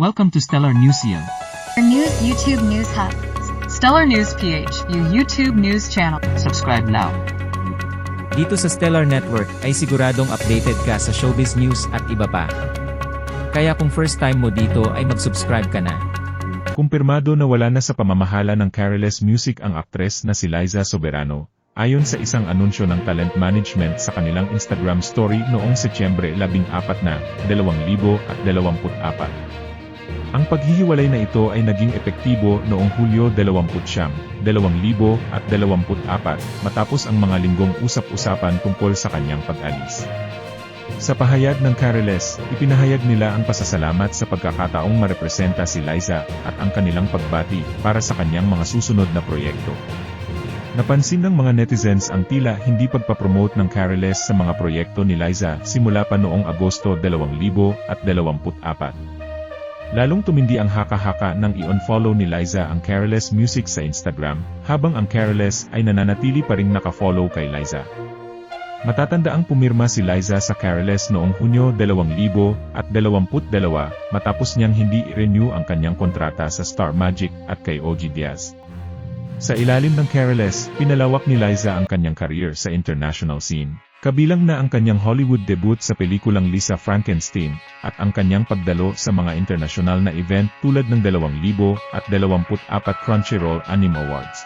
Welcome to Stellar Newsium. Our news YouTube News Hub. Stellar News PH, yung YouTube news channel. Subscribe now. Dito sa Stellar Network ay siguradong updated ka sa showbiz news at iba pa. Kaya kung first time mo dito ay mag-subscribe ka na. Kumpirmado na wala na sa pamamahala ng Careless Music ang aktres na si Liza Soberano, ayon sa isang anunsyo ng talent management sa kanilang Instagram story noong Setyembre 14 na 2024. Ang paghihiwalay na ito ay naging epektibo noong Hulyo 29, 2024 matapos ang mga linggong usap-usapan tungkol sa kanyang pag-alis. Sa pahayag ng Careless, ipinahayag nila ang pasasalamat sa pagkakataong marepresenta si Liza at ang kanilang pagbati para sa kanyang mga susunod na proyekto. Napansin ng mga netizens ang tila hindi pagpapromote ng Careless sa mga proyekto ni Liza simula pa noong Agosto 2024. Lalong tumindi ang haka-haka nang i-unfollow ni Liza ang Careless Music sa Instagram, habang ang Careless ay nananatili pa ring nakafollow kay Liza. Matatandaang pumirma si Liza sa Careless noong Hunyo 2022 matapos niyang hindi i-renew ang kanyang kontrata sa Star Magic at kay OG Diaz. Sa ilalim ng Careless, pinalawak ni Liza ang kanyang career sa international scene. Kabilang na ang kanyang Hollywood debut sa pelikulang Lisa Frankenstein, at ang kanyang pagdalo sa mga internasyonal na event tulad ng 2024 Crunchyroll Anime Awards.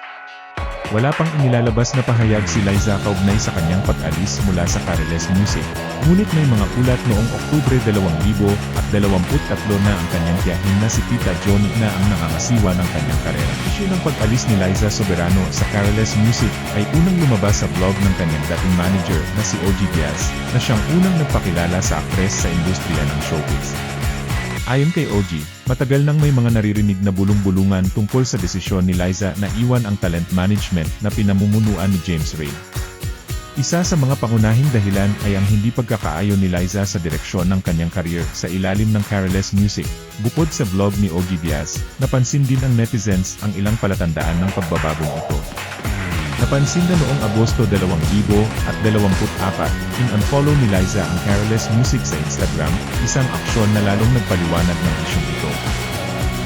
Wala pang inilalabas na pahayag si Liza kaugnay sa kanyang pag-alis mula sa Careless Music, ngunit may mga ulat noong Oktubre 2023 na ang kanyang tiyahin na si Tita Johnny na ang nangangasiwa ng kanyang karera. Isyu ng pag-alis ni Liza Soberano sa Careless Music ay unang lumabas sa blog ng kanyang dating manager na si OG Diaz, na siyang unang nagpakilala sa aktres sa industriya ng showbiz. Ayon kay OG, matagal nang may mga naririnig na bulong-bulungan tungkol sa desisyon ni Liza na iwan ang talent management na pinamumunuan ni James Ray. Isa sa mga pangunahing dahilan ay ang hindi pagkakaayon ni Liza sa direksyon ng kanyang career sa ilalim ng Careless Music. Bukod sa vlog ni OG Diaz, napansin din ng netizens ang ilang palatandaan ng pagbabagong ito. Napansin na noong Agosto 2024, in-unfollow ni Liza ang Careless Music sa Instagram, isang aksyon na lalong nagpaliwanag ng isyong ito.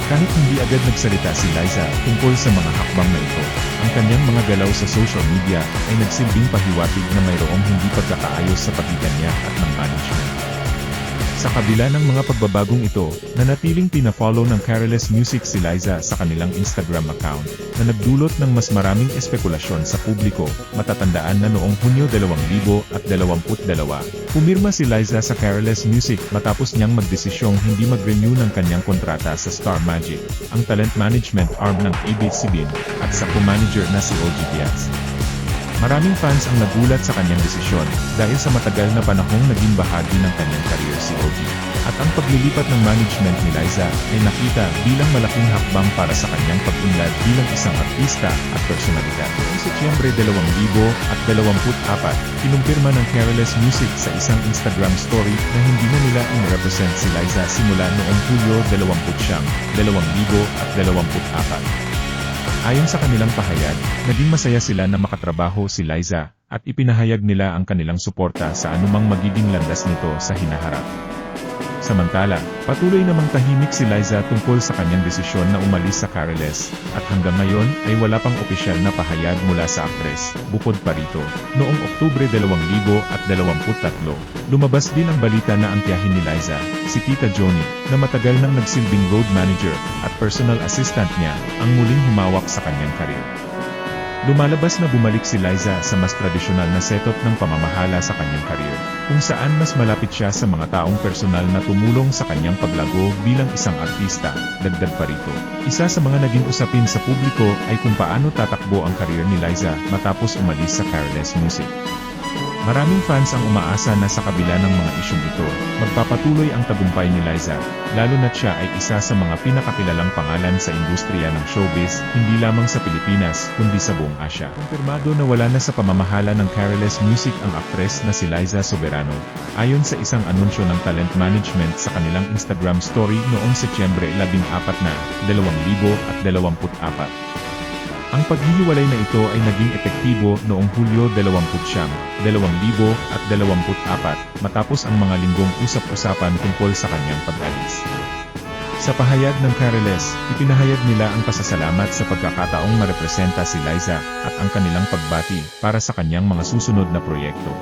Kahit hindi agad nagsalita si Liza tungkol sa mga hakbang na ito, ang kanyang mga galaw sa social media ay nagsilbing pahiwatig na mayroong hindi pagkakaayos sa pagitan niya at ng management. Sa kabila ng mga pagbabagong ito, nanatiling pina-follow ng Careless Music si Liza sa kanilang Instagram account, na nagdulot ng mas maraming espekulasyon sa publiko. Matatandaan na noong Hunyo 2022, pumirma si Liza sa Careless Music matapos niyang magdesisyong hindi mag-renew ng kanyang kontrata sa Star Magic, ang talent management arm ng ABS-CBN, at sa co-manager na si OG Diaz. Maraming fans ang nagulat sa kanyang desisyon, dahil sa matagal na panahong naging bahagi ng kanyang career si OG. At ang paglilipat ng management ni Liza ay nakita bilang malaking hakbang para sa kanyang pag-unlad bilang isang artista at personalidad. Noong Setyembre 2024, kinumpirma ng Careless Music sa isang Instagram story na hindi na nila in-represent si Liza simula noong Hulyo 29, 2024. Ayon sa kanilang pahayag, naging masaya sila na makatrabaho si Liza, at ipinahayag nila ang kanilang suporta sa anumang magiging landas nito sa hinaharap. Samantala, patuloy namang tahimik si Liza tungkol sa kanyang desisyon na umalis sa Careless, at hanggang ngayon ay wala pang opisyal na pahayag mula sa aktres. Bukod pa rito, noong Oktubre 2023, lumabas din ang balita na ang tiyahin ni Liza, si Tita Johnny, na matagal nang nagsilbing road manager at personal assistant niya, ang muling humawak sa kanyang karir. Lumalabas na bumalik si Liza sa mas tradisyonal na setup ng pamamahala sa kanyang karir, kung saan mas malapit siya sa mga taong personal na tumulong sa kanyang paglago bilang isang artista. Dagdag pa rito, isa sa mga naging usapin sa publiko ay kung paano tatakbo ang karir ni Liza matapos umalis sa Careless Music. Maraming fans ang umaasa na sa kabila ng mga isyong ito, magpapatuloy ang tagumpay ni Liza, lalo na't siya ay isa sa mga pinakakilalang pangalan sa industriya ng showbiz, hindi lamang sa Pilipinas, kundi sa buong Asya. Kumpirmado na wala na sa pamamahala ng Careless Music ang aktres na si Liza Soberano, ayon sa isang anunsyo ng talent management sa kanilang Instagram story noong Setyembre 14 na 2024. Ang paghihiwalay na ito ay naging epektibo noong Hulyo 29, 2024 matapos ang mga linggong usap-usapan tungkol sa kanyang pag-alis. Sa pahayag ng Careless, ipinahayag nila ang pasasalamat sa pagkakataong marepresenta si Liza at ang kanilang pagbati para sa kanyang mga susunod na proyekto.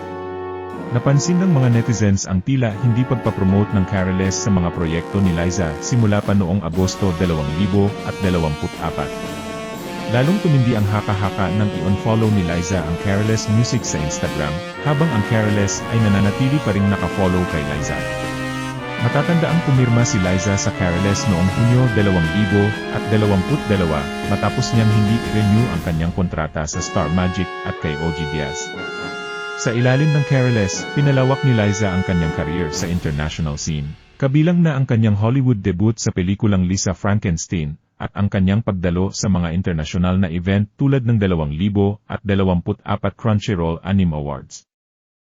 Napansin ng mga netizens ang tila hindi pagpapromote ng Careless sa mga proyekto ni Liza simula pa noong Agosto 2024. Lalong tumindi ang haka-haka nang i-unfollow ni Liza ang Careless Music sa Instagram, habang ang Careless ay nananatili pa ring nakafollow kay Liza. Matatandaang pumirma si Liza sa Careless noong Hunyo 2022 matapos niyang hindi i-renew ang kanyang kontrata sa Star Magic at kay OG Diaz. Sa ilalim ng Careless, pinalawak ni Liza ang kanyang career sa international scene, kabilang na ang kanyang Hollywood debut sa pelikulang Lisa Frankenstein, at ang kanyang pagdalo sa mga internasyonal na event tulad ng 2024 Crunchyroll Anime Awards.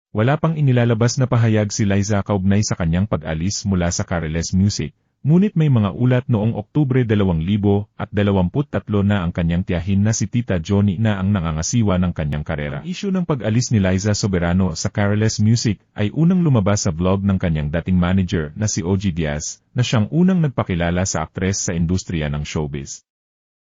Wala pang inilalabas na pahayag si Liza kaugnay sa kanyang pag-alis mula sa Careless Music, ngunit may mga ulat noong Oktubre 2023 na ang kanyang tiyahin na si Tita Johnny na ang nangangasiwa ng kanyang karera. Ang issue ng pag-alis ni Liza Soberano sa Careless Music ay unang lumabas sa vlog ng kanyang dating manager na si OG Diaz, na siyang unang nagpakilala sa aktres sa industriya ng showbiz.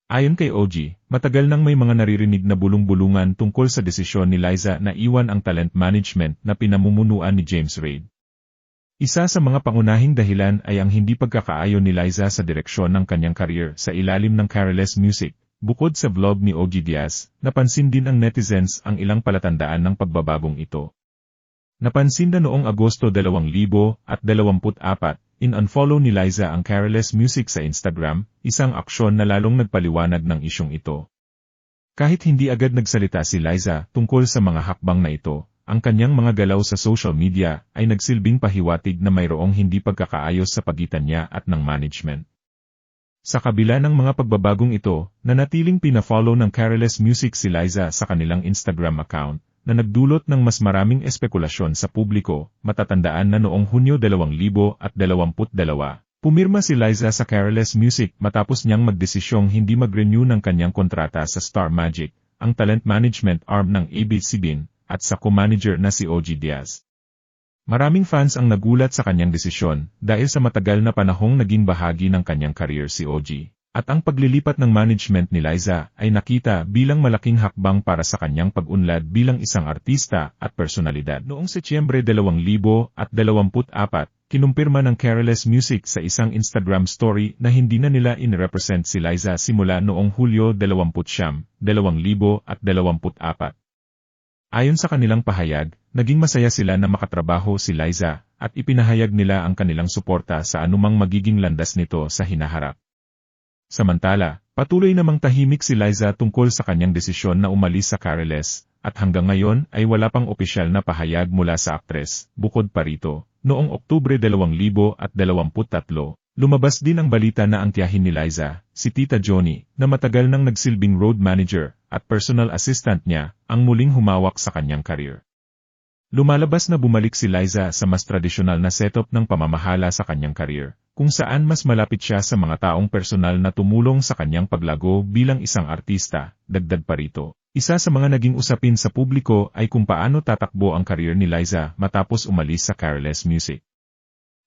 Ayon kay OG, matagal nang may mga naririnig na bulong-bulungan tungkol sa desisyon ni Liza na iwan ang talent management na pinamumunuan ni James Reid. Isa sa mga pangunahing dahilan ay ang hindi pagkakaayon ni Liza sa direksyon ng kanyang career sa ilalim ng Careless Music. Bukod sa vlog ni OG Diaz, napansin din ang netizens ang ilang palatandaan ng pagbabagong ito. Napansin na noong Agosto 2024, in-unfollow ni Liza ang Careless Music sa Instagram, isang aksyon na lalong nagpaliwanag ng isyong ito. Kahit hindi agad nagsalita si Liza tungkol sa mga hakbang na ito, ang kanyang mga galaw sa social media ay nagsilbing pahiwatig na mayroong hindi pagkakaayos sa pagitan niya at ng management. Sa kabila ng mga pagbabagong ito, nanatiling pina-follow ng Careless Music si Liza sa kanilang Instagram account, na nagdulot ng mas maraming espekulasyon sa publiko. Matatandaan na noong Hunyo 2022, pumirma si Liza sa Careless Music matapos niyang magdesisyong hindi mag-renew ng kanyang kontrata sa Star Magic, ang talent management arm ng ABS-CBN, at sa co-manager na si OG Diaz. Maraming fans ang nagulat sa kanyang desisyon dahil sa matagal na panahong naging bahagi ng kanyang career si OG. At ang paglilipat ng management ni Liza ay nakita bilang malaking hakbang para sa kanyang pag-unlad bilang isang artista at personalidad. Noong Setyembre 2024, kinumpirma ng Careless Music sa isang Instagram story na hindi na nila in-represent si Liza simula noong Hulyo 2024. Ayon sa kanilang pahayag, naging masaya sila na makatrabaho si Liza at ipinahayag nila ang kanilang suporta sa anumang magiging landas nito sa hinaharap. Samantala, patuloy namang tahimik si Liza tungkol sa kanyang desisyon na umalis sa Careless, at hanggang ngayon ay wala pang opisyal na pahayag mula sa aktres. Bukod pa rito, noong Oktubre 2023, lumabas din ang balita na ang tiyahin ni Liza, si Tita Johnny, na matagal nang nagsilbing road manager at personal assistant niya, ang muling humawak sa kanyang career. Lumalabas na bumalik si Liza sa mas tradisyonal na setup ng pamamahala sa kanyang career, kung saan mas malapit siya sa mga taong personal na tumulong sa kanyang paglago bilang isang artista. Dagdag pa rito, isa sa mga naging usapin sa publiko ay kung paano tatakbo ang career ni Liza matapos umalis sa Careless Music.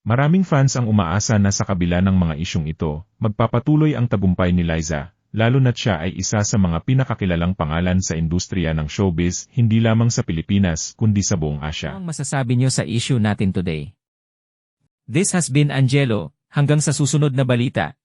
Maraming fans ang umaasa na sa kabila ng mga isyong ito, magpapatuloy ang tagumpay ni Liza, lalo na't siya ay isa sa mga pinakakilalang pangalan sa industriya ng showbiz, hindi lamang sa Pilipinas kundi sa buong Asya. Ano ang masasabi niyo sa issue natin today? This has been Angelo, hanggang sa susunod na balita.